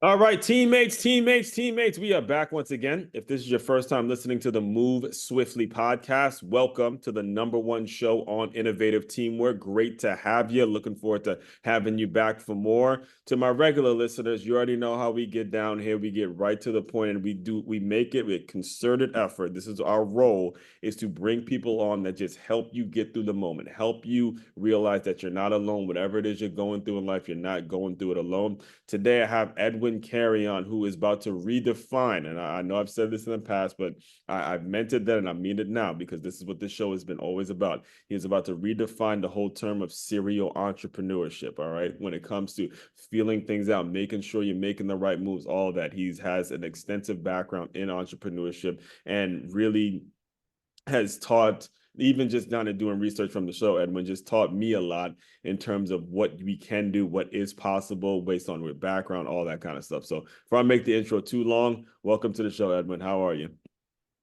All right, teammates, we are back once again. If this is your first time listening to the Move Swiftly podcast, welcome to the number one show on innovative teamwork. Great to have you. Looking forward to having you back for more. To my regular listeners, you already know how we get down here. We get right to the point and we make it with concerted effort. This is our role, is to bring people on that just help you get through the moment, help you realize that you're not alone. Whatever it is you're going through in life, you're not going through it alone. Today, I have Edwin Carrion, who is about to redefine, and I know I've said this in the past, but I've meant it then and I mean it now because this is what this show has been always about. He is about to redefine the whole term of serial entrepreneurship, all right? When it comes to feeling things out, making sure you're making the right moves, all of that. He has an extensive background in entrepreneurship and really has taught, even just down and doing research from the show, Edwin just taught me a lot in terms of what we can do, what is possible based on your background, all that kind of stuff. So before I make the intro too long, welcome to the show, Edwin. How are you?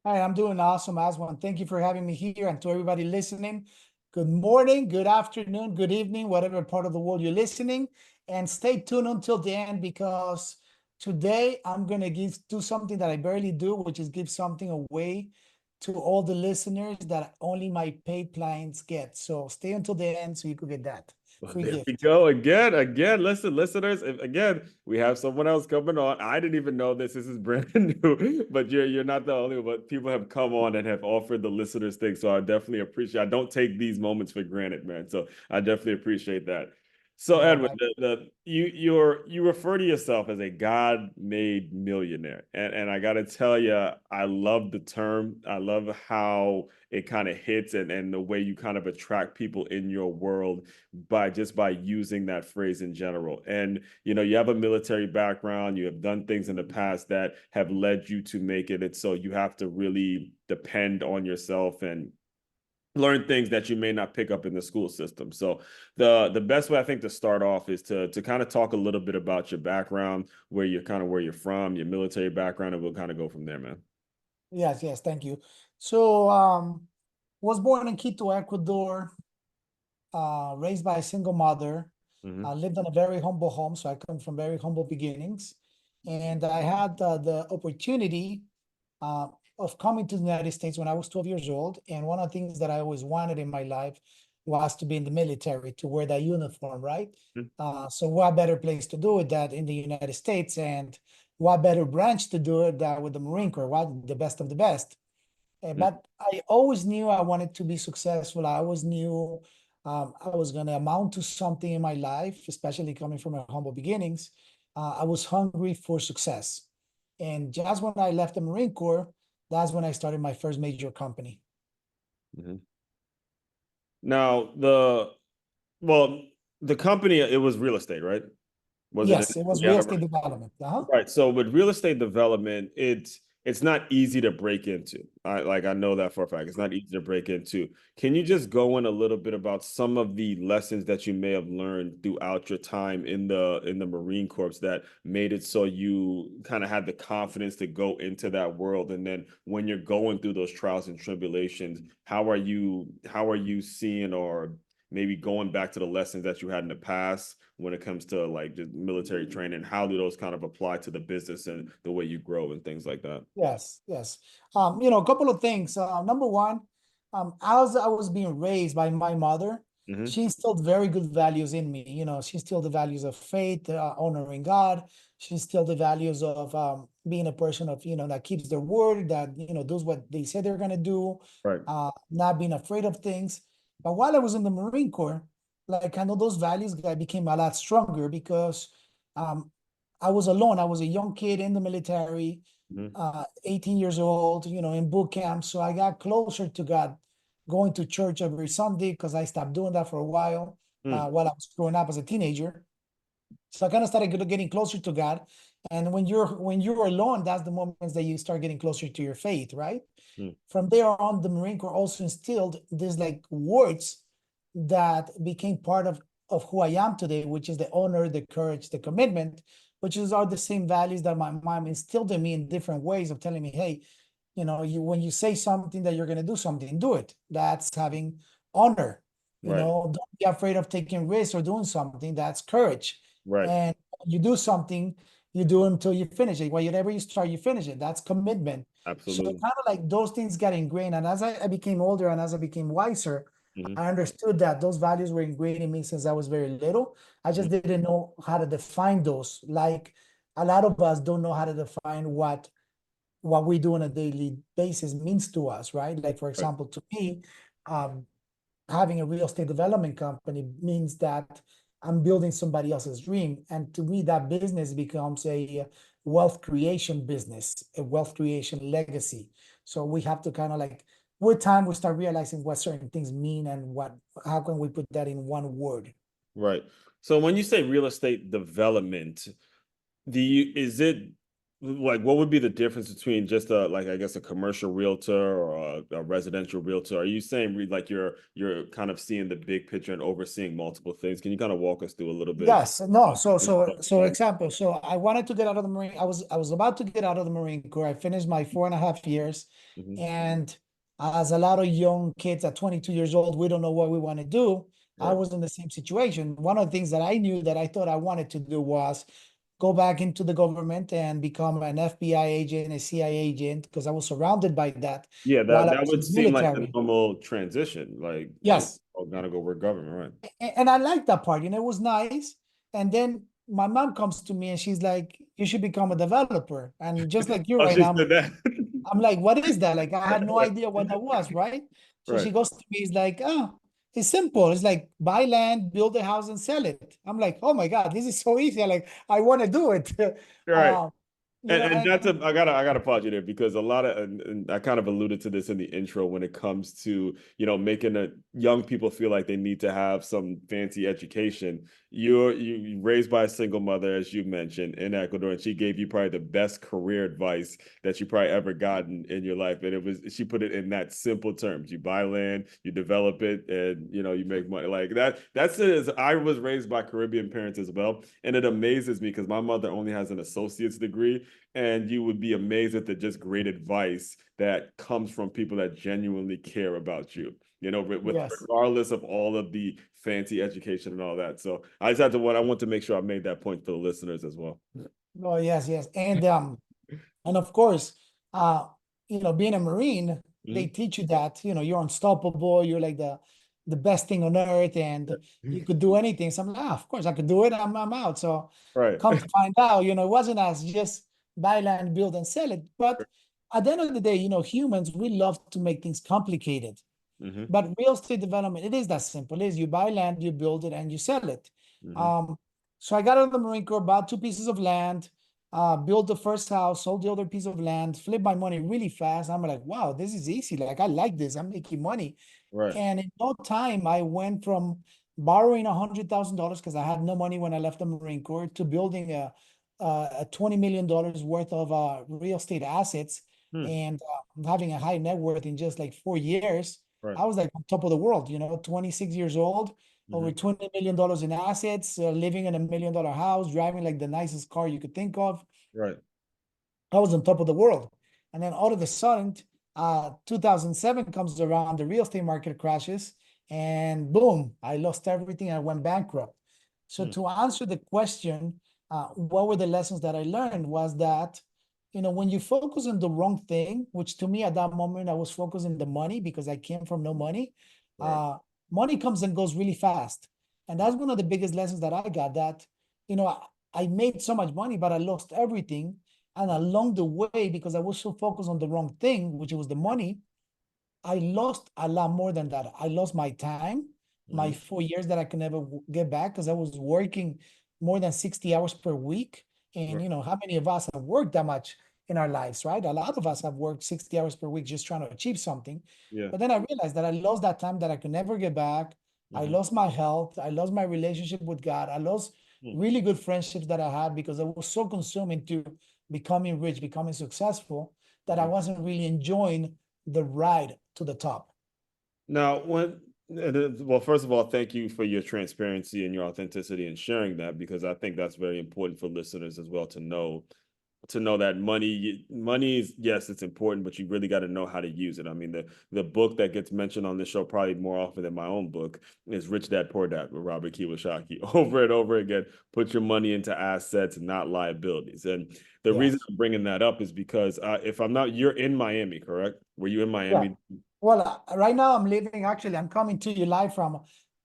Hi, I'm doing awesome, Aswan. Thank you for having me here, and to everybody listening, good morning, good afternoon, good evening, whatever part of the world you're listening. And stay tuned until the end because today I'm gonna do something that I barely do, which is give something away to all the listeners that only my paid clients get. So stay until the end so you could get that Well, free there we gift. go again. Listen, listeners. Again, we have someone else coming on. I didn't even know this. This is brand new, but you're not the only one. But people have come on and have offered the listeners things, so I definitely appreciate. I don't take these moments for granted, man. So I definitely appreciate that. So Oh Edwin, my, you refer to yourself as a God-made millionaire, and I got to tell you, I love the term. I love how it kind of hits and the way you kind of attract people in your world by using that phrase in general. And you have a military background, you have done things in the past that have led you to make it. And so you have to really depend on yourself and learn things that you may not pick up in the school system. So the best way I think to start off is to kind of talk a little bit about your background, where you're from, your military background, and we'll kind of go from there, man. yes, thank you. So was born in Quito, Ecuador, raised by a single mother. Hmm. I lived in a very humble home, so I come from very humble beginnings. And I had the opportunity uh, of coming to the United States when I was 12 years old. And one of the things that I always wanted in my life was to be in the military, to wear that uniform, right? So what better place to do it that in the United States, and what better branch to do it that with the Marine Corps, what the best of the best. But I always knew I wanted to be successful. I always knew I was going to amount to something in my life, especially coming from a humble beginnings. I was hungry for success. And just when I left the Marine Corps, that's when I started my first major company. Hmm. Now well, the company, it was real estate, right? Was it? Yes, it was real Yeah. estate development. Right. So with real estate development, it's not easy to break into. I know that for a fact. It's not easy to break into. Can you just go in a little bit about some of the lessons that you may have learned throughout your time in the Marine Corps that made it so you kind of had the confidence to go into that world? And then when you're going through those trials and tribulations, how are you seeing, or maybe going back to the lessons that you had in the past when it comes to like just military training? How do those kind of apply to the business and the way you grow and things like that? Yes. A couple of things. Number one, as I was being raised by my mother, Hmm. she instilled very good values in me. She instilled the values of faith, honoring God. She instilled the values of being a person of, that keeps their word, that, does what they say they're gonna do, Right. not being afraid of things. But while I was in the Marine Corps, like I know those values I became a lot stronger because um, I was alone. I was a young kid in the military, Hmm. 18 years old, in boot camp. So I got closer to God, going to church every Sunday because I stopped doing that for a while I was growing up as a teenager. So I kind of started getting closer to God. And when you're alone, that's the moments that you start getting closer to your faith, right? Hmm. From there on, the Marine Corps also instilled these like words that became part of who I am today, which is the honor, the courage, the commitment, which are the same values that my mom instilled in me in different ways of telling me, hey, when you say something that you're going to do something, do it. That's having honor. Right. Don't be afraid of taking risks or doing something. That's courage. Right. And you do something, you do until you finish it. Whatever you start, you finish it. That's commitment. So Absolutely. kind of like those things got ingrained. And as I became older and as I became wiser, Hmm. I understood that those values were ingrained in me since I was very little. I just Hmm. didn't know how to define those. Like a lot of us don't know how to define what we do on a daily basis means to us, right? Like for Right. example, to me, um, having a real estate development company means that I'm building somebody else's dream. And to me, that business becomes a wealth creation business, a wealth creation legacy. So we have to kind of like, with time, we start realizing what certain things mean and how can we put that in one word? Right. So when you say real estate development, is it like what would be the difference between just a like I guess a commercial realtor or a residential realtor? Are you saying like you're kind of seeing the big picture and overseeing multiple things? Can you kind of walk us through a little bit? Yes, no. So example. So I wanted to get out of the Marine. I was about to get out of the Marine Corps. I finished my 4.5 years, Mhm. and as a lot of young kids at 22 years old, we don't know what we want to do. I Right. was in the same situation. One of the things that I knew that I thought I wanted to do was go back into the government and become an FBI agent, a CIA agent, because I was surrounded by that Yeah, while that I that was would in the seem like the military. normal transition. Like, Yes, oh, gotta go work government, right? and I like that part, it was nice. And then my mom comes to me and she's like, you should become a developer. And just like you Oh, right she now, said that. I'm like, what is that? Like, I had no idea what that was, right? So Right. she goes to me, it's like, oh, it's simple. It's like buy land, build a house, and sell it. I'm like, oh my God, this is so easy. Like, I want to do it. Right. uh, you know, And and, that's and I gotta pause you there because a lot of and I kind of alluded to this in the intro when it comes to making young people feel like they need to have some fancy education. You raised by a single mother, as you mentioned, in Ecuador, and she gave you probably the best career advice that you probably ever gotten in your life. And she put it in that simple terms: you buy land, you develop it, and you make money like that. That's it. I was raised by Caribbean parents as well, and it amazes me because my mother only has an associate's degree, and you would be amazed at the just great advice that comes from people that genuinely care about you, with yes. regardless of all of the fancy education and all that. So I just had to I want to make sure I made that point for the listeners as well. Oh, yes, yes. And of course, uh, being a Marine, they Mhm. teach you that, you're unstoppable, you're like the best thing on earth, and you could do anything. So I'm like, of course I could do it. I'm out. So Right. come to find out, it wasn't as just buy land, build and sell it. But at the end of the day, humans, we love to make things complicated. Hmm. But real estate development, it is that simple. It is you buy land, you build it, and you sell it. Hmm. Um, so I got out of the Marine Corps, bought 2 pieces of land, built the first house, sold the other piece of land, flipped my money really fast. I'm like, wow, this is easy. Like I like this. I'm making money. Right. And in no time, I went from borrowing $100,000 because I had no money when I left the Marine Corps to building a $20 million worth of real estate assets Hmm. and having a high net worth in just like 4 years. Right. I was like on top of the world, 26 years old, over Hmm. $20 million in assets, living in $1 million house, driving like the nicest car you could think of. Right. I was on top of the world. And then all of a sudden, 2007 comes around, the real estate market crashes, and boom, I lost everything. I went bankrupt. So Hmm. to answer the question, what were the lessons that I learned was that, when you focus on the wrong thing, which to me at that moment, I was focusing on the money because I came from no money. Right. Uh, Money comes and goes really fast. And Right. that's one of the biggest lessons that I got that, you know, I made so much money, but I lost everything. And along the way, because I was so focused on the wrong thing, which was the money, I lost a lot more than that. I lost my time, my Hmm. 4 years that I could never get back because I was working more than 60 hours per week. And Right. how many of us have worked that much in our lives, right? A lot of us have worked 60 hours per week just trying to achieve something. Yeah. But then I realized that I lost that time that I could never get back. I Hmm. lost my health. I lost my relationship with God. I lost really good friendships that I had because I was so consumed into becoming rich, becoming successful that I Hmm. wasn't really enjoying the ride to the top. Now, well, first of all, thank you for your transparency and your authenticity and sharing that because I think that's very important for listeners as well to know. to know that money is, yes, it's important, but you really got to know how to use it. I mean, the book that gets mentioned on this show probably more often than my own book is Rich Dad Poor Dad with Robert Kiyosaki. Over and over again, put your money into assets, not liabilities. And the reason Yes. I'm bringing that up is because if I'm not, you're in Miami, correct? Were you in Yeah. Miami? Well, right now I'm coming to you live from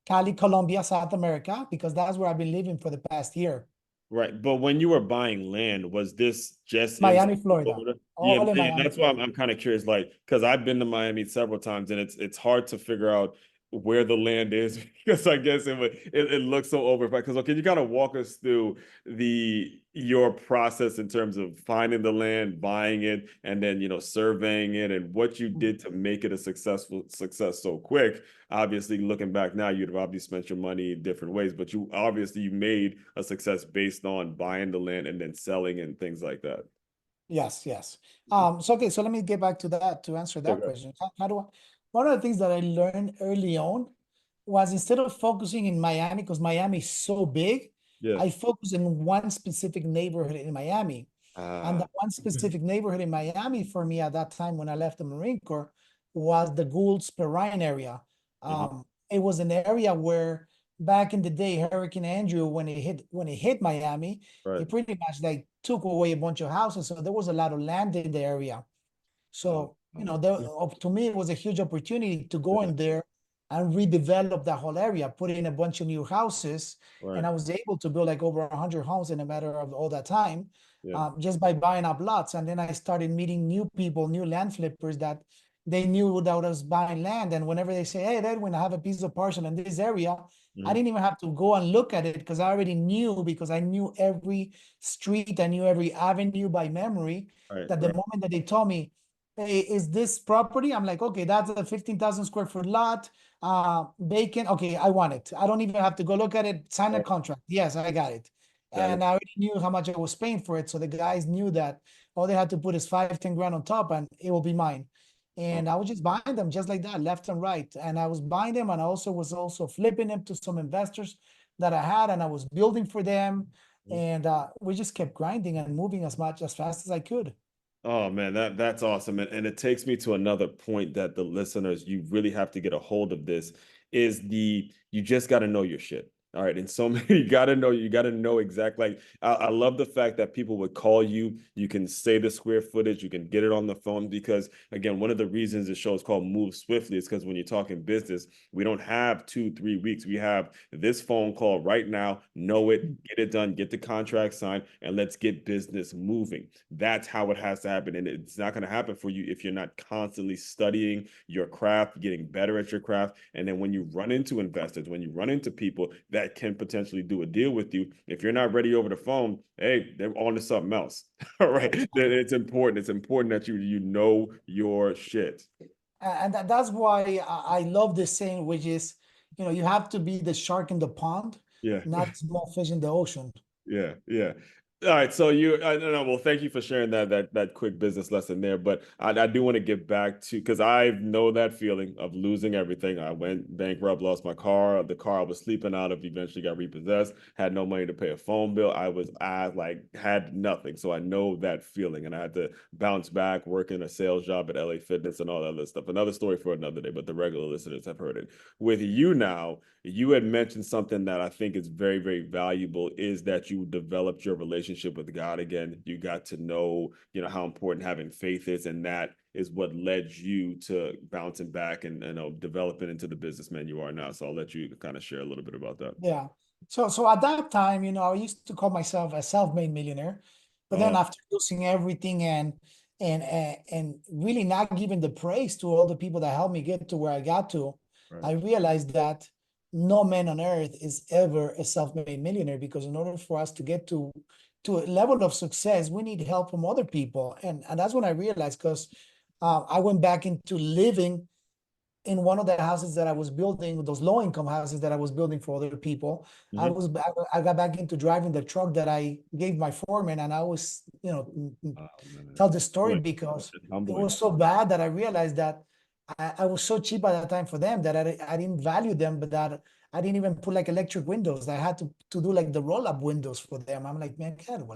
Cali, Colombia, South America, because that's where I've been living for the past year. Right. But when you were buying land, was this just in Miami, Florida, Florida? Yeah, all in yeah, Miami, that's why Florida. I'm kind of curious, like, because I've been to Miami several times and it's hard to figure out where the land is because I guess it looks so overpriced. Because can you kind of walk us through your process in terms of finding the land, buying it, and then surveying it and what you did to make it a successful success so quick? Obviously, looking back now, you'd have obviously spent your money in different ways, but you made a success based on buying the land and then selling and things like that. Yes, yes. So okay, so let me get back to that to answer that Okay. question. How do I, one of the things that I learned early on was instead of focusing in Miami, because Miami is so big, Yeah. I focus in one specific neighborhood in Miami. And Ah. the one specific neighborhood in Miami for me at that time when I left the Marine Corps was the Goulds Perrine area. Uh-huh. It was an area where back in the day, Hurricane Andrew, when it hit Miami, Right. it pretty much like took away a bunch of houses. So there was a lot of land in the area. Uh, So, to me, it was a huge opportunity to go yeah. in there and redevelop that whole area, put in a bunch of new houses. And Right. I was able to build like over 100 homes in a matter of all that time, Yeah. just by buying up lots. And then I started meeting new people, new land flippers that they knew that I was buying land. And whenever they say, hey, Edwin, I have a piece of parcel in this area, I Mhm. didn't even have to go and look at it because I already knew, because I knew every street, I knew every avenue by memory, Right. that the Right. moment that they told me, hey, is this property? I'm like, okay, that's a 15,000 square foot lot, vacant. Okay, I want it. I don't even have to go look at it, sign a Right. contract. Yes, I got it. Got it. And I already knew how much I was paying for it. So the guys knew that all they had to put is 5, 10 grand on top and it will be mine. Oh, And I was just buying them just like that, left and right. And I was buying them and I also was flipping them to some investors that I had, and I was building for them. mhm. And we just kept grinding and moving as fast as I could. Oh man, that's awesome. And it takes me to another point that the listeners, you really have to get a hold of this, is you just got to know your shit. All right. And so many, you got to know exactly. Like, I love the fact that people would call you. You can say the square footage, you can get it on the phone because, again, one of the reasons the show is called Move Swiftly is because when you're talking business, we don't have 2, 3 weeks. We have this phone call right now, know it, get it done, get the contract signed, and let's get business moving. That's how it has to happen. And it's not going to happen for you if you're not constantly studying your craft, getting better at your craft. And then when you run into investors, when you run into people that can potentially do a deal with you, if you're not ready over the phone, hey, they're on to something else. All right. It's important. It's important that you know your shit. And that's why I love this saying, which is, you have to be the shark in the pond, Yeah. not small fish in the ocean. Yeah, yeah. All right, so I don't know. Well, thank you for sharing that quick business lesson there. But I do want to get back to because I know that feeling of losing everything. I went bankrupt, lost my car. The car I was sleeping out of eventually got repossessed. Had no money to pay a phone bill. I like had nothing. So I know that feeling, and I had to bounce back, working a sales job at LA Fitness and all that other stuff. Another story for another day. But the regular listeners have heard it. With you now, you had mentioned something that I think is very, very valuable is that you developed your relationship with God again. You got to know, how important having faith is, and that is what led you to bouncing back and developing into the businessman you are now. So I'll let you kind of share a little bit about that. Yeah. So at that time, I used to call myself a self-made millionaire, but then Oh, after losing everything and really not giving the praise to all the people that helped me get to where I got to, right. I realized that no man on earth is ever a self-made millionaire, because in order for us to get to a level of success, we need help from other people. And that's when I realized, because I went back into living in one of the houses that I was building, those low income houses that I was building for other people. Mm-hmm. I got back into driving the truck that I gave my foreman, and I was, Oh, man. tell the story Humbling. because It's it humbling. was so bad that I realized that I was so cheap at that time for them that I didn't value them, but that I didn't even put like electric windows. I had to do like the roll up windows for them. I'm like, man, God,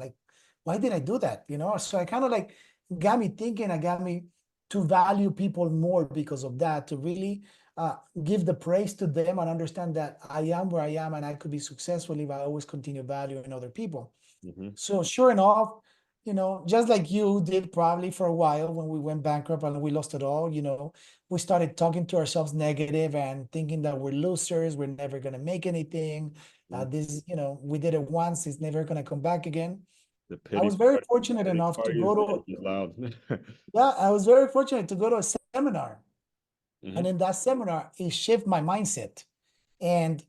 why did I do that? So I kind of like got me thinking, I got me to value people more because of that, to really give the praise to them and understand that I am where I am and I could be successful if I always continue valuing other people. Hmm. So sure enough, just like you did probably for a while when we went bankrupt and we lost it all, we started talking to ourselves negative and thinking that we're losers, we're never going to make anything. We did it once, it's never going to come back again. The I was very the fortunate pity enough to party go to, is loud. yeah, I was very fortunate to go to a seminar. And Hmm. in that seminar, it shifted my mindset. And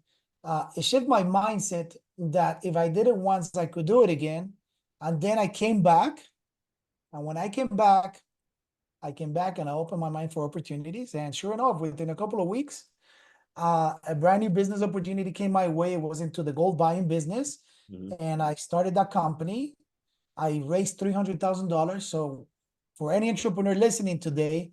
it shifted my mindset that if I did it once, I could do it again. And then I came back. And when I came back and I opened my mind for opportunities. And sure enough, within a couple of weeks, a brand new business opportunity came my way. It was into the gold buying business. Hmm. And I started that company. I raised $300,000. So for any entrepreneur listening today,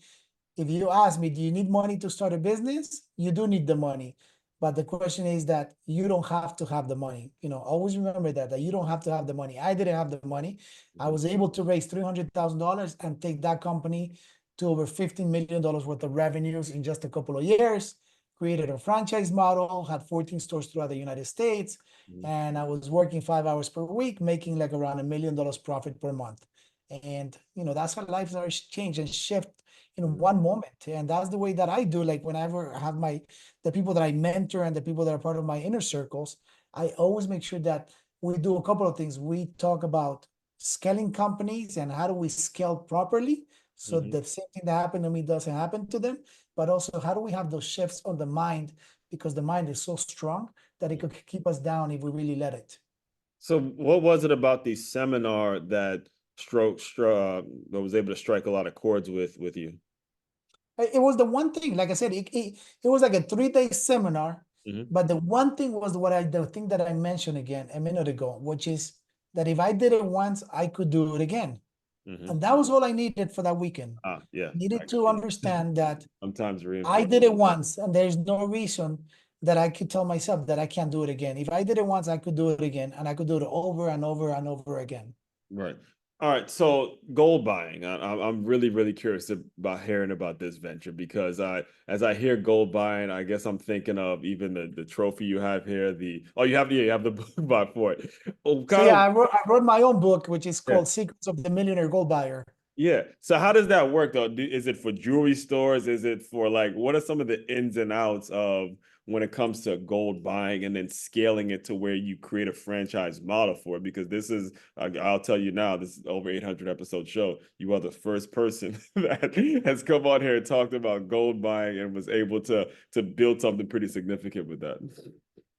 if you ask me, do you need money to start a business? You do need the money. But the question is that you don't have to have the money. Always remember that you don't have to have the money. I didn't have the money. I Hmm. was able to raise $300,000 and take that company to over $15 million worth of revenues in just a couple of years. Created a franchise model, had 14 stores throughout the United States, and I was working 5 hours per week, making like around $1 million profit per month. And that's how lives are changed and shift in Hmm. one moment. And that's the way that I do. Like whenever I have the people that I mentor and the people that are part of my inner circles, I always make sure that we do a couple of things. We talk about scaling companies and how do we scale properly so Hmm. the same thing that happened to me doesn't happen to them. But also, how do we have those shifts on the mind, because the mind is so strong that it could keep us down if we really let it. So, what was it about the seminar that that was able to strike a lot of chords with you? It was the one thing, like I said, it was like a 3 day seminar. Hmm. But the one thing was the thing that I mentioned again a minute ago, which is that if I did it once, I could do it again. Hmm. And that was all I needed for that weekend. Yeah, I Needed can to see that. understand that Sometimes I reinforce. did it once, and there's no reason that I could tell myself that I can't do it again. If I did it once, I could do it again, and I could do it over and over and over again. Right. All right. So gold buying. I'm really, really curious about hearing about this venture because as I hear gold buying, I guess I'm thinking of even the trophy you have here. You have the book by for it. Oh, So kind yeah, of. I wrote my own book, which is Yeah. called Secrets of the Millionaire Gold Buyer. Yeah. So how does that work though? Is it for jewelry stores? Is it for like what are some of the ins and outs of when it comes to gold buying and then scaling it to where you create a franchise model for it? Because this is, I'll tell you now, this is over 800 episode show. You are the first person that has come on here and talked about gold buying and was able to build something pretty significant with that.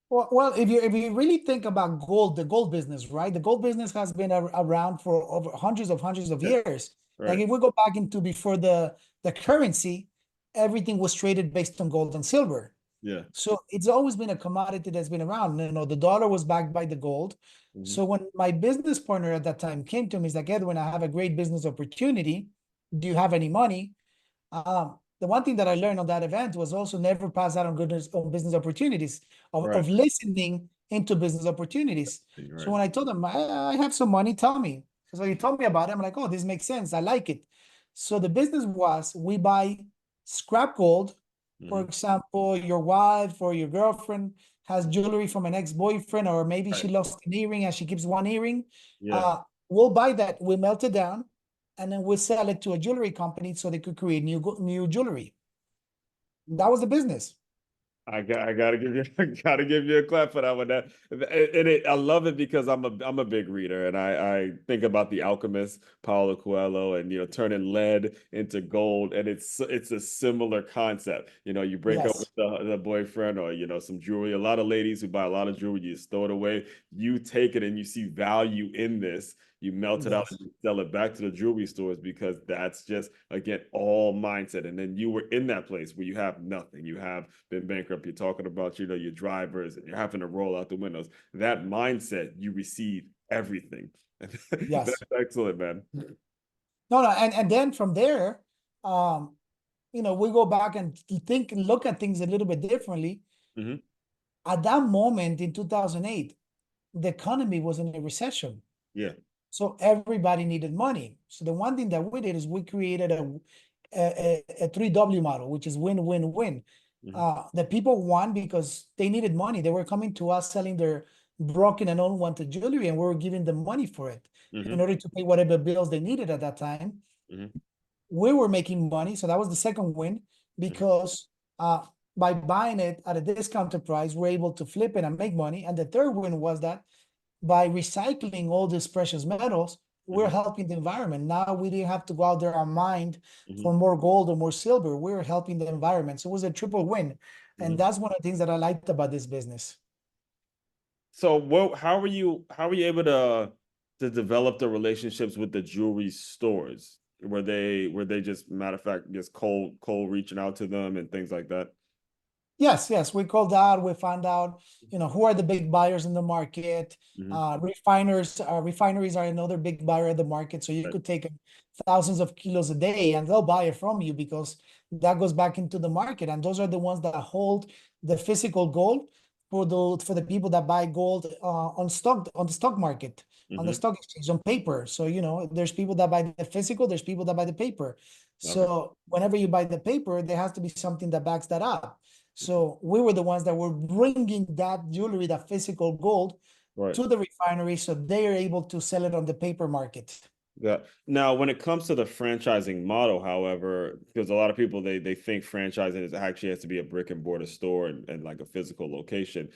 Well, if you really think about gold, the gold business, right? The gold business has been around for over hundreds of Yeah. years. Like Right. if we go back into before the currency, everything was traded based on gold and silver. Yeah. So it's always been a commodity that's been around. The dollar was backed by the gold. Hmm. So when my business partner at that time came to me, he's like, Edwin, I have a great business opportunity. Do you have any money? The one thing that I learned on that event was also never pass out on goodness on business opportunities, Right. of listening into business opportunities. So Right. when I told him I have some money, tell me. So he told me about it. I'm like, oh, this makes sense. I like it. So the business was we buy scrap gold. For Hmm. example, your wife or your girlfriend has jewelry from an ex-boyfriend, or maybe Right. she lost an earring and she keeps one earring. Yeah. Uh, we'll buy that, we melt it down, and then we sell it to a jewelry company so they could create new jewelry. That was the business. I gotta give you I gotta give you a clap for that one. I love it because I'm a big reader and I think about The Alchemist, Paulo Coelho, and turning lead into gold, and it's a similar concept. You break up with Yes, the boyfriend or some jewelry. A lot of ladies who buy a lot of jewelry, you just throw it away. You take it and you see value in this. You melt it out and yes, you sell it back to the jewelry stores because that's just again all mindset. And then you were in that place where you have nothing. You have been bankrupt. You're talking about your drivers and you're having to roll out the windows. That mindset, you receive everything. That's yes. excellent, man. No, and then from there, um, we go back and think and look at things a little bit differently. Hmm. At that moment in 2008, the economy was in a recession. Yeah. So everybody needed money. So the one thing that we did is we created a 3W model, which is win, win, win. Hmm. The people won because they needed money. They were coming to us selling their broken and unwanted jewelry, and we were giving them money for it in Hmm. order to pay whatever bills they needed at that time. Hmm. We were making money, so that was the second win, Hmm. because by buying it at a discounted price, we're able to flip it and make money. And the third win was that by recycling all these precious metals, we're Hmm. helping the environment. Now we didn't have to go out there and mine Hmm. for more gold or more silver. We're helping the environment. So it was a triple win. And Hmm. that's one of the things that I liked about this business. So how were you able to develop the relationships with the jewelry stores? Were they just, matter of fact, just cold reaching out to them and things like that? Yes, yes, we called out, we found out, who are the big buyers in the market. Hmm. Refineries are another big buyer of the market. So you Right. could take thousands of kilos a day and they'll buy it from you, because that goes back into the market. And those are the ones that hold the physical gold for the people that buy gold on the stock market, on the Hmm. stock exchange, on paper. So, there's people that buy the physical, there's people that buy the paper. Okay. So whenever you buy the paper, there has to be something that backs that up. So we were the ones that were bringing that jewelry, that physical gold, Right. to the refinery, so they are able to sell it on the paper market. Yeah. Now, when it comes to the franchising model, however, because a lot of people they think franchising is actually has to be a brick and mortar store and like a physical location.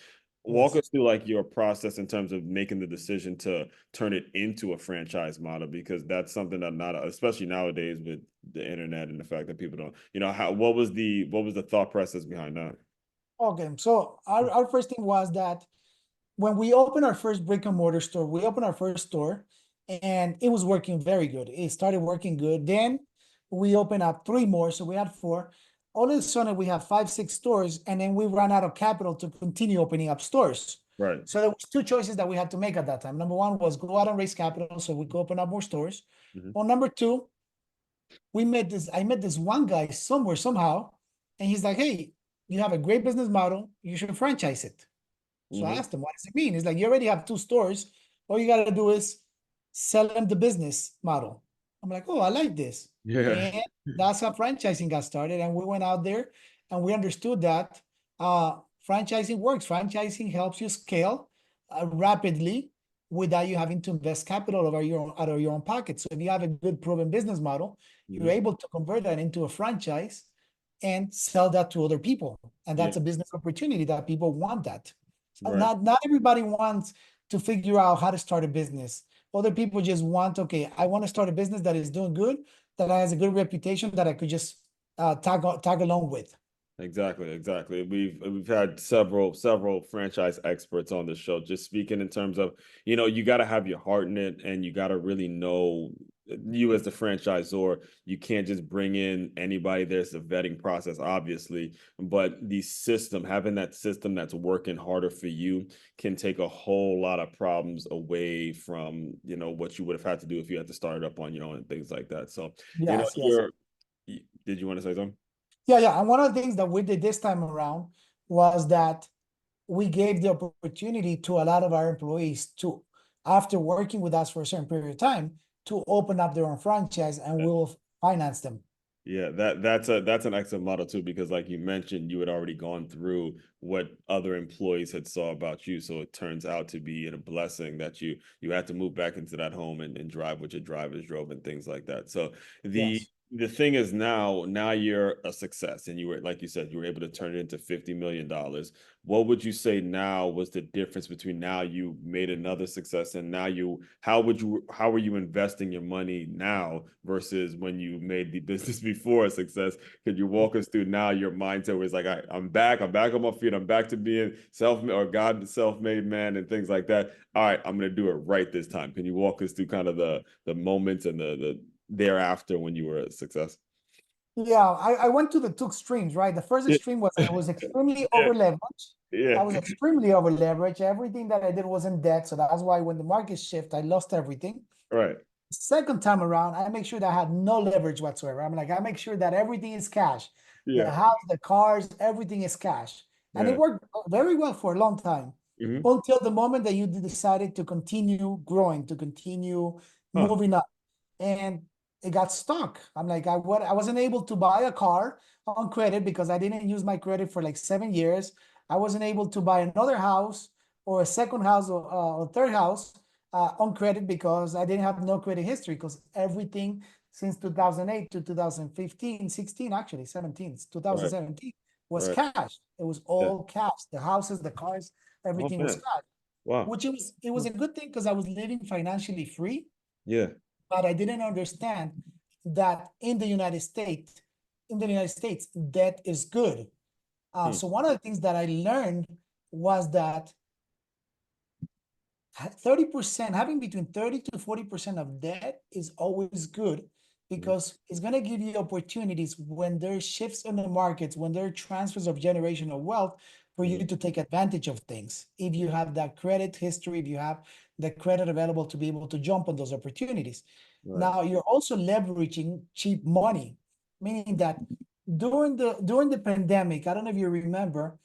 Walk Yes. us through like your process in terms of making the decision to turn it into a franchise model, because that's something that not, especially nowadays with the internet and the fact that people don't, how what was the thought process behind that? Okay. So our first thing was that when we opened our first brick and mortar store, we opened our first store and it was working very good. It started working good. Then we opened up three more. So we had four. All of a sudden, we have 5, 6 stores, and then we ran out of capital to continue opening up stores. Right. So there was two choices that we had to make at that time. Number one was go out and raise capital so we could open up more stores. Hmm. Or number two, I met this one guy somewhere, somehow, and he's like, "Hey, you have a great business model. You should franchise it." So I Hmm. asked him, what does it mean? He's like, you already have 2 stores. All you got to do is sell them the business model. I'm like, oh, I like this. Yeah. And that's how franchising got started. And we went out there and we understood that franchising works. Franchising helps you scale rapidly without you having to invest capital out of your own pocket. So if you have a good proven business model, you're Hmm. able to convert that into a franchise and sell that to other people. And Yeah. that's a business opportunity that people want that. Right. Not everybody wants to figure out how to start a business. Other people just want, okay, I want to start a business that is doing good, that has a good reputation, that I could just tag along with. Exactly, exactly. We've had several franchise experts on the show, just speaking in terms of, you got to have your heart in it and you got to really know you as the franchisor. You can't just bring in anybody. There's a vetting process, obviously, but the system, having that system that's working harder for you can take a whole lot of problems away from, what you would have had to do if you had to start it up on your own and things like that. So, Yes, yes. you're, did you want to say something? Yeah, yeah. And one of the things that we did this time around was that we gave the opportunity to a lot of our employees to, after working with us for a certain period of time, to open up their own franchise, and we'll finance them. Yeah, that's an excellent model too, because like you mentioned, you had already gone through what other employees had saw about you. So it turns out to be a blessing that you had to move back into that home and drive what your drivers drove and things like that. So the Yes. the thing is now you're a success and you were, like you said, you were able to turn it into $50 million. What would you say now was the difference between now you made another success and now how are you investing your money now versus when you made the business before a success? Could you walk us through now your mindset where it's like, I'm back on my feet, I'm back to being self-made man and things like that. All right, I'm gonna do it right this time. Can you walk us through kind of the moments and the thereafter when you were a success? Yeah, I went to the two extremes, right? The first Yeah. extreme was I was extremely Yeah. over leveraged. I Yeah. was extremely over leveraged. Everything that I did was in debt. So that's why when the market shift, I lost everything. Right. Second time around, I make sure that I had no leverage whatsoever. I'm like, I make sure that everything is cash. The Yeah. house, the cars, everything is cash. And it Yeah. worked very well for a long time. Hmm. until the moment that you decided to continue growing, to continue Huh. moving up. And it got stuck. I'm like, I wasn't able to buy a car on credit because I didn't use my credit for like 7 years. I wasn't able to buy another house or a second house or third house on credit because I didn't have no credit history because everything since 2008 to 2015, 16, actually 17, Right. 2017 was Right. cash. It was Yeah. all cash. The houses, the cars, Oh everything was man. cash, Wow. which it was a good thing because I was living financially free, Yeah. but I didn't understand that in the United States, debt is good. Hmm. So one of the things that I learned was that 30%, having between 30 to 40% of debt is always good Mhm. because it's going to give you opportunities when there are shifts in the markets, when there are transfers of generational wealth for you Mhm. to take advantage of things. If you have that credit history, if you have the credit available to be able to jump on those opportunities. Right. Now you're also leveraging cheap money, meaning that during the pandemic, I don't know if you remember,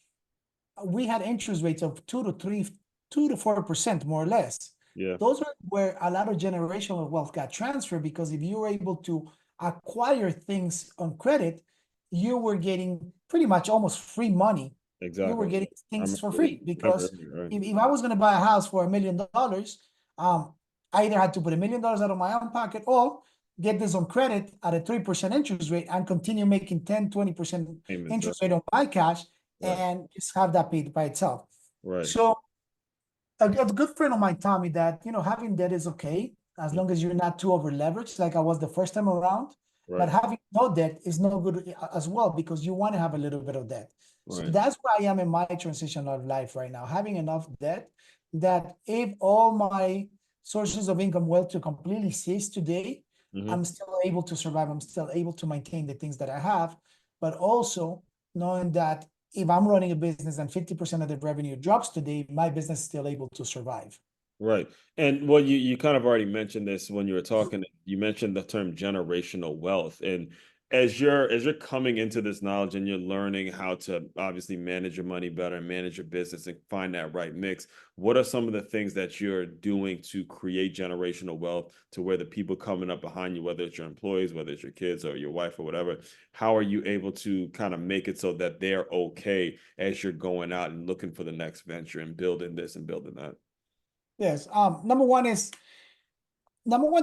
we had interest rates of 2 to 4% more or less. Yeah. Those are where a lot of generational wealth got transferred because if you were able to acquire things on credit, you were getting pretty much almost free money. You were Exactly. getting I things remember for this. free I remember because it, right. if I was going to buy a house for $1 million, I either had to put $1 million out of my own pocket or get this on credit at a 3% interest rate and continue making 10, 20% Payments. Right. interest rate on my cash Right. and just have that paid by itself. Right. So a good friend of mine told me that, having debt is okay as Mm. long as you're not too over leveraged, like I was the first time around. But Right. having no debt is no good as well because you want to have a little bit of debt. So Right. that's where I am in my transition of life right now, having enough debt that if all my sources of income were to completely cease today, Hmm. I'm still able to survive. I'm still able to maintain the things that I have, but also knowing that if I'm running a business and 50% of the revenue drops today, my business is still able to survive. Right. And well, you kind of already mentioned this when you were talking. You mentioned the term generational wealth. And as you're coming into this knowledge and you're learning how to obviously manage your money better and manage your business and find that right mix, what are some of the things that you're doing to create generational wealth to where the people coming up behind you, whether it's your employees, whether it's your kids or your wife or whatever, how are you able to kind of make it so that they're okay as you're going out and looking for the next venture and building this and building that? Yes. Number one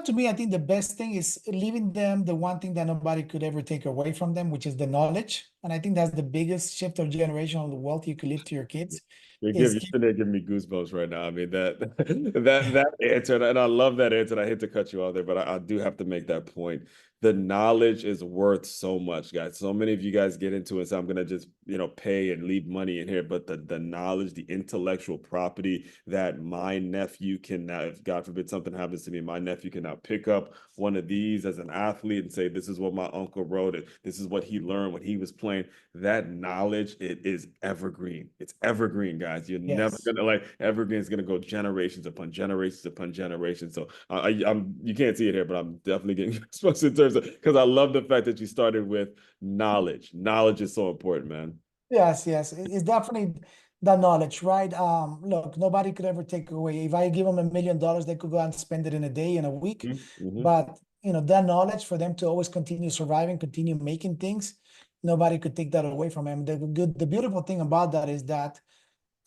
to me, I think the best thing is leaving them the one thing that nobody could ever take away from them, which is the knowledge. And I think that's the biggest shift of generational wealth you could leave to your kids is You're sitting there giving me goosebumps right now. I mean that that answer, and I love that answer. And I hate to cut you off there, but I do have to make that point. The knowledge is worth so much, guys. So many of you guys get into it. So I'm gonna just pay and leave money in here, but the knowledge, the intellectual property that my nephew can now, if God forbid something happens to me, my nephew can now pick up one of these as an athlete and say, "This is what my uncle wrote. It. This is what he learned when he was playing." That knowledge, it is evergreen. It's evergreen, guys. You're never yes. gonna like evergreen is gonna go generations upon generations upon generations. So I'm you can't see it here, but I'm definitely getting goosebumps in terms of because I love the fact that you started with knowledge. Knowledge is so important, man. Yes, yes. It's definitely the knowledge, right? Look, nobody could ever take away. If I give them $1 million, they could go out and spend it in a day, in a week. Mm-hmm. But that knowledge for them to always continue surviving, continue making things, nobody could take that away from them. The beautiful thing about that is that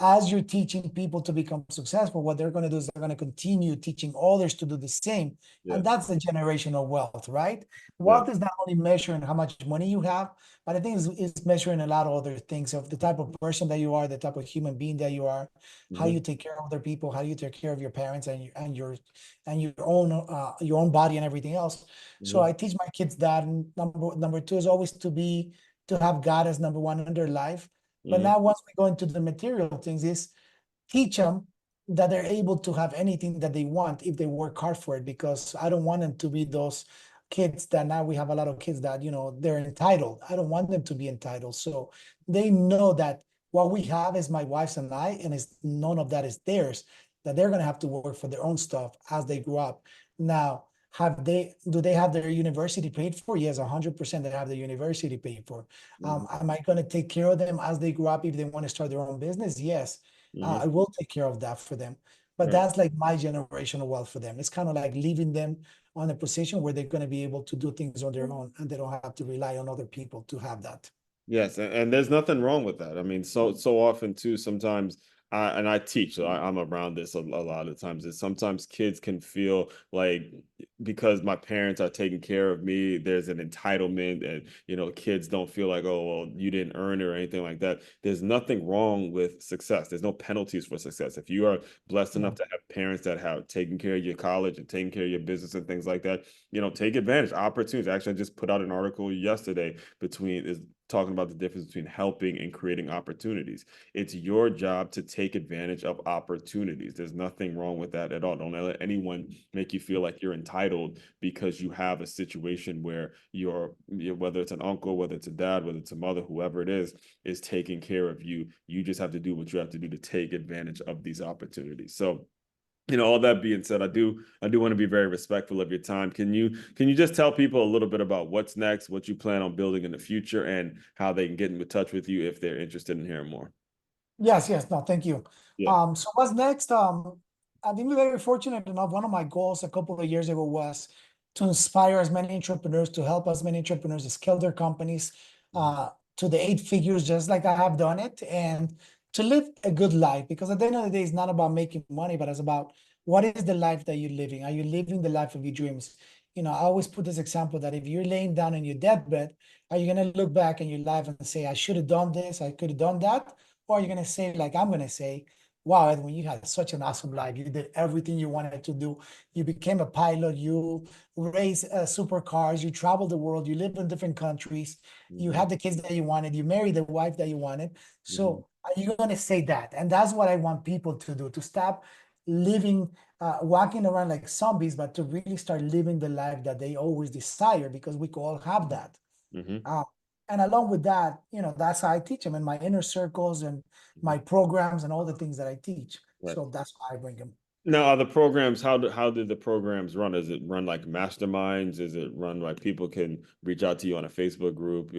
as you're teaching people to become successful, what they're going to do is they're going to continue teaching others to do the same. Yeah, And that's the generational wealth, right? yeah, Wealth is not only measuring how much money you have, but I think it's measuring a lot of other things of the type of person that you are, the type of human being that you are, how mm-hmm. you take care of other people, how you take care of your parents and your own body and everything else. So Mm-hmm. I teach my kids that. And number two is always to have God as number one in their life. But Mm-hmm. now, once we go into the material things, is teach them that they're able to have anything that they want if they work hard for it. Because I don't want them to be those kids that now we have a lot of kids that they're entitled. I don't want them to be entitled. So they know that what we have is my wife's and I, and it's none of that is theirs. That they're gonna have to work for their own stuff as they grow up. Now, do they have their university paid for? Yes, 100% they have the university paid for. Mm-hmm. Am I going to take care of them as they grow up if they want to start their own business? Yes. I will take care of that for them. But Right. that's like my generational wealth for them. It's kind of like leaving them on a position where they're going to be able to do things on their own and they don't have to rely on other people to have that. Yes, and there's nothing wrong with that. I mean, so often too, sometimes I teach, so I'm around this a lot of times, is sometimes kids can feel like because my parents are taking care of me, there's an entitlement, and kids don't feel like, oh, well, you didn't earn it or anything like that. There's nothing wrong with success. There's no penalties for success. If you are blessed Yeah. enough to have parents that have taken care of your college and taken care of your business and things like that, take advantage, opportunities. Actually, I just put out an article yesterday between is talking about the difference between helping and creating opportunities. It's your job to take advantage of opportunities. There's nothing wrong with that at all. Don't let anyone make you feel like you're entitled because you have a situation where whether it's an uncle, whether it's a dad, whether it's a mother, whoever it is taking care of you. You just have to do what you have to do to take advantage of these opportunities. So all that being said, I do want to be very respectful of your time. Can you just tell people a little bit about what's next, what you plan on building in the future, and how they can get in touch with you if they're interested in hearing more? Yes, yes, no, thank you. Yeah. So what's next? I've been very fortunate enough. One of my goals a couple of years ago was to inspire as many entrepreneurs, to help as many entrepreneurs to scale their companies uh, to the 8 figures, just like I have done it, and to live a good life. Because at the end of the day, it's not about making money, but it's about what is the life that you're living? Are you living the life of your dreams? I always put this example that if you're laying down in your deathbed, are you going to look back in your life and say, I should have done this, I could have done that? Or you're gonna say, like I'm gonna say, wow, Edwin, you had such an awesome life. You did everything you wanted to do. You became a pilot, you race supercars, you traveled the world, you lived in different countries, you Mhm. had the kids that you wanted, you married the wife that you wanted. Mhm. So are you gonna say that? And that's what I want people to do, to stop living, walking around like zombies, but to really start living the life that they always desire, because we could all have that. Mhm. Uh, and along with that, that's how I teach them in my inner circles and Mhm. my programs and all the things that I teach. Right. So that's why I bring them. Now, are the programs how did the programs run? Is it run like masterminds? Is it run like people can reach out to you on a Facebook group?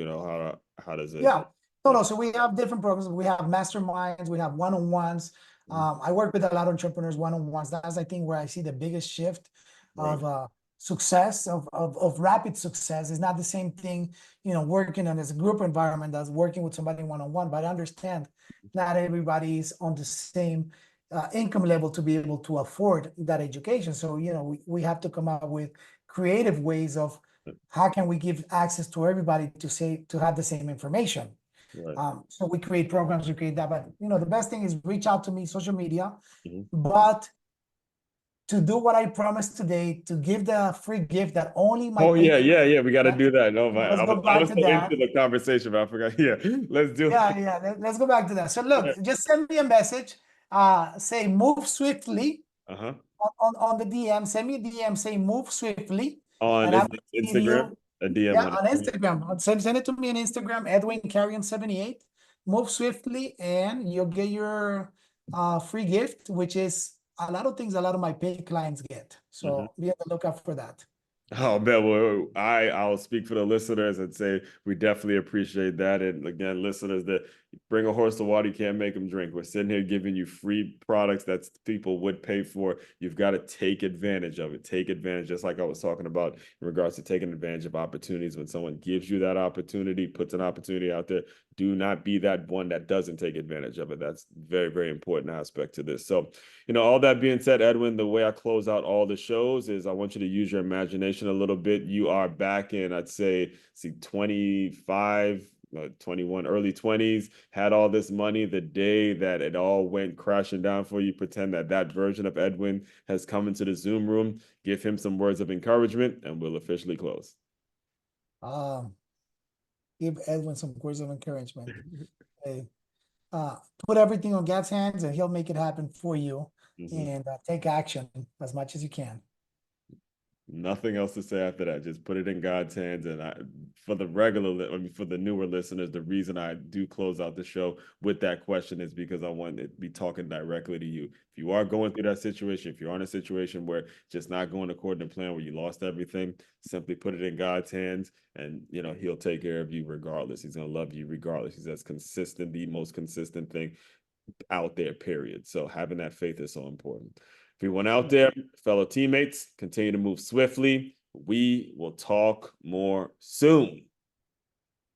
How does it? Yeah. No, Yeah. no. So we have different programs. We have masterminds, we have one-on-ones. Mhm. I work with a lot of entrepreneurs one-on-ones. That's, I think, where I see the biggest shift Right. of success, of rapid success. It's not the same thing, working on this group environment as working with somebody one-on-one. But I understand not everybody is on the same income level to be able to afford that education. So, we have to come up with creative ways of how can we give access to everybody to have the same information. Right. So we create programs, we create that. But the best thing is reach out to me, social media. Mhm. But to do what I promised today, to give the free gift that only my Oh yeah, paid yeah, yeah. We got to clients, do that. No, man, let's I was go I back was to so into that. the conversation, but I forgot. Yeah, let's do Yeah, it. yeah. Let's go back to that. So look, Yeah. just send me a message. Say move swiftly Uh-huh. on the DM. Send me a DM. Say move swiftly, On and I'm is it gonna give Instagram? you. A DM Yeah, on on it. Instagram. Send it to me on Instagram, Edwin Carrion 78. Move swiftly, and you'll get your free gift, which is a lot of things a lot of my paid clients get. Mhm. So be on the lookout for that. Oh man, well, I'll speak for the listeners and say we definitely appreciate that. And again, listeners, that bring a horse to water, you can't make them drink. We're sitting here giving you free products that people would pay for. You've got to take advantage of it. Take advantage, just like I was talking about in regards to taking advantage of opportunities. When someone gives you that opportunity, puts an opportunity out there, do not be that one that doesn't take advantage of it. That's very, very important aspect to this. So all that being said, Edwin, the way I close out all the shows is I want you to use your imagination a little bit. You are back in, I'd say, 25, 21, early 20s, had all this money the day that it all went crashing down for you. Pretend that that version of Edwin has come into the Zoom room. Give him some words of encouragement, and we'll officially close. Um, give Edwin some words of encouragement. Hey, uh, put everything on God's hands, and He'll make it happen for you. Mhm. And take action as much as you can. Nothing else to say after that. Just put it in God's hands. And for the for the newer listeners, the reason I do close out the show with that question is because I want to be talking directly to you. If you are going through that situation, if you're in a situation where just not going according to plan, where you lost everything, simply put it in God's hands, and He'll take care of you regardless. He's gonna love you regardless. He's as consistent, the most consistent thing out there, period. So having that faith is so important. Everyone out there, fellow teammates, continue to move swiftly. We will talk more soon.